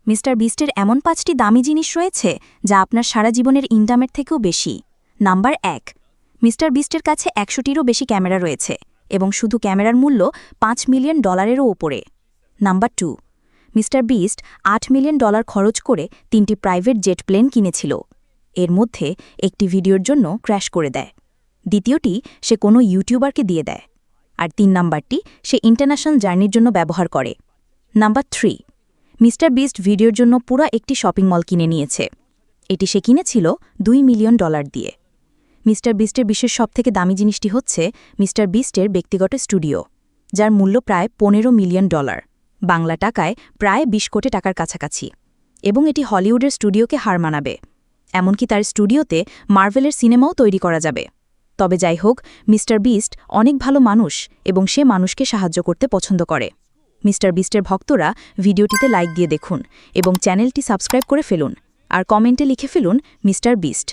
Mister বিস্টের এমন ৫টি দামি জিনিস রয়েছে যা আপনার সারা জীবনের ইন্টারনেট থেকেও বেশি। নাম্বার ১, মিস্টার বিস্টের কাছে ১০০টিরও বেশি ক্যামেরা রয়েছে এবং শুধু ক্যামেরার মূল্য $৫ মিলিয়ন ওপরে। নাম্বার ২, মিস্টার বিস্ট $৮ মিলিয়ন খরচ করে ৩টি প্রাইভেট জেট প্লেন কিনেছিল। এর মধ্যে একটি ভিডিওর জন্য ক্র্যাশ করে দেয়, দ্বিতীয়টি সে কোনো ইউটিউবারকে দিয়ে দেয়, আর ৩ নাম্বারটি সে ইন্টারন্যাশনাল জার্নির জন্য ব্যবহার করে। নাম্বার ৩, মিস্টার বিস্ট ভিডিওর জন্য পুরো একটি শপিং মল কিনে নিয়েছে। এটি সে কিনেছিল $২ মিলিয়ন দিয়ে। মিস্টার বিস্টের বিশ্বের সবথেকে দামি জিনিসটি হচ্ছে মিস্টার বিস্টের ব্যক্তিগত স্টুডিও, যার মূল্য প্রায় $১৫ মিলিয়ন, বাংলা টাকায় প্রায় ২০ কোটি টাকার কাছাকাছি, এবং এটি হলিউডের স্টুডিওকে হার মানাবে। এমনকি তার স্টুডিওতে মার্ভেলের সিনেমাও তৈরি করা যাবে। তবে যাই হোক, মিস্টার বিস্ট অনেক ভালো মানুষ এবং সে মানুষকে সাহায্য করতে পছন্দ করে। মিস্টার বিস্টের ভক্তরা ভিডিওটিতে লাইক দিয়ে দেখুন এবং চ্যানেলটি সাবস্ক্রাইব করে ফেলুন, আর কমেন্টে লিখে ফেলুন মিস্টার বিস্ট।